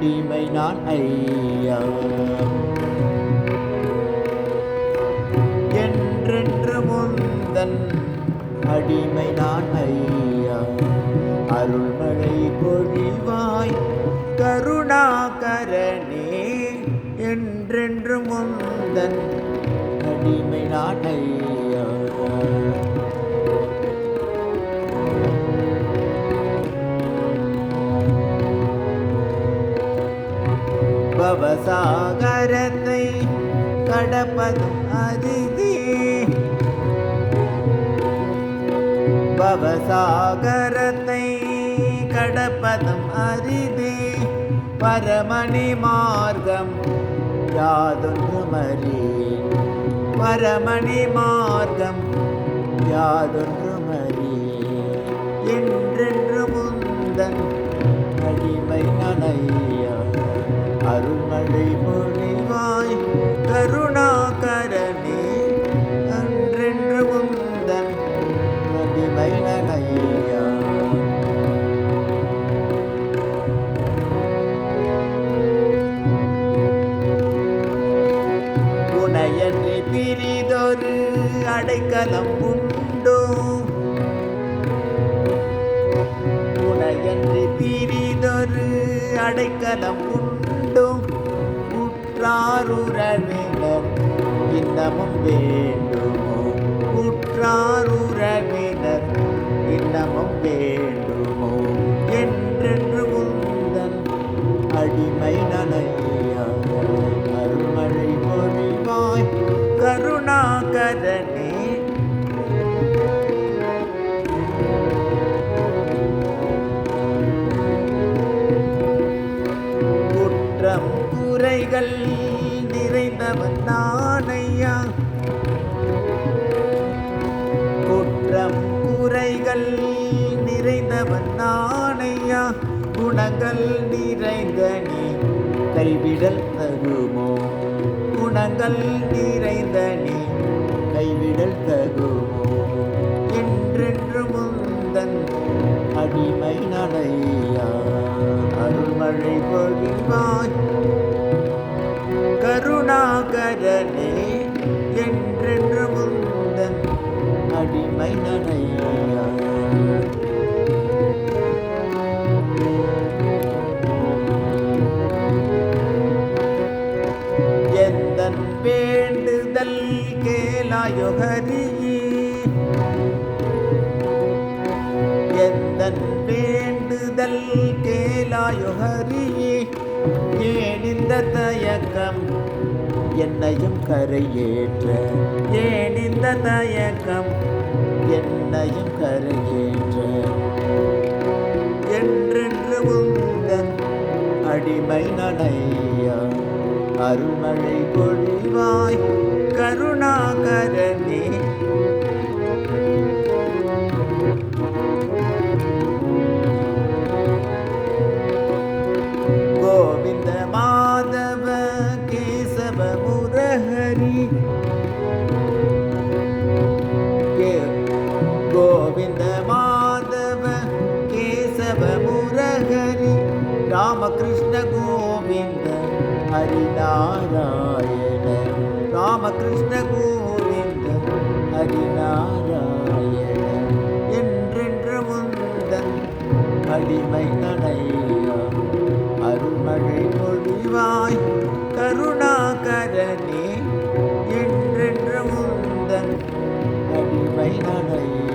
அடிமை நான் ஐயா. என்றென்று முந்தன் அடிமை நான் ஐயா. அருள்மழை பொழிவாய் கருணாகரனே. என்றென்று முந்தன் அடிமை நான் ஐயா. பவசாகரத்தை கடப்பதும் அரிதே. பவசாகரத்தை கடப்பதும் அரிதே. பரமணி மார்க்கம் யாதொன்றுமறியேன். பரமணி மார்க்கம் யாதொன்றுமறியேன். என்றென்று முந்தன் அடிமை நனையா. அருள்மழை பொழிவாய் கருணாகரனே. அன்றென்று முந்தன் அடிமை நனையா. உனையன்றி பிரிதொரு அடைக்கலம் உண்டோ. உனையன்றி பிரிதொரு அடைக்கலம் உண்டோ. உற்றாருறவினர் இன்னமும் வேண்டுமோ. உற்றாருறவினர் இன்னமும் வேண்டுமோ. என்றென்று முந்தன் அடிமை நனையா. அருள்மழை பொழிவாய் கருணாகரனே. குற்றம் குறைகள் நிறைந்தவன் நானையா. குற்றம் குறைகள் நிறைந்தவன் நானையா. குணங்கள் நிறைந்த நீ கைவிடல் தகுமோ. குணங்கள் நிறைந்த நீ கைவிடல் தகுமோ. என்றென்று முந்தன் அடிமை நனையா. அருள்மழை பொழிவாய் கருணாகரனே. என்றென்று முந்தன் அடிமை நனையா. எந்தன் வேண்டுதல் கேளாயோ ஹரியே. எந்தன் வேண்டுதல் கேளாயோ ஹரியே. ஏன் இந்த தயக்கம் என்னையும் கரையேற்ற. ஏன் இந்த தயக்கம் என்னையும் கரையேற்ற. என்றென்று முந்தன் அடிமை நனையா. அருள்மழை பொழிவாய் கருணாகரனே. கோவிந்த மாதவ கேசவ முரஹரி. கோவிந்த மாதவ கேசவ முரஹரி. ராமகிருஷ்ண கோவிந்த ஹரிநாராயண. ராமகிருஷ்ண கோவிந்த ஹரிநாராயண. என்றென்று முந்தன் அடிமை நனையா. அருள்மழை பொழிவாய் கருணாகரனே. என்றென்று முந்தன் அடிமை நனையா.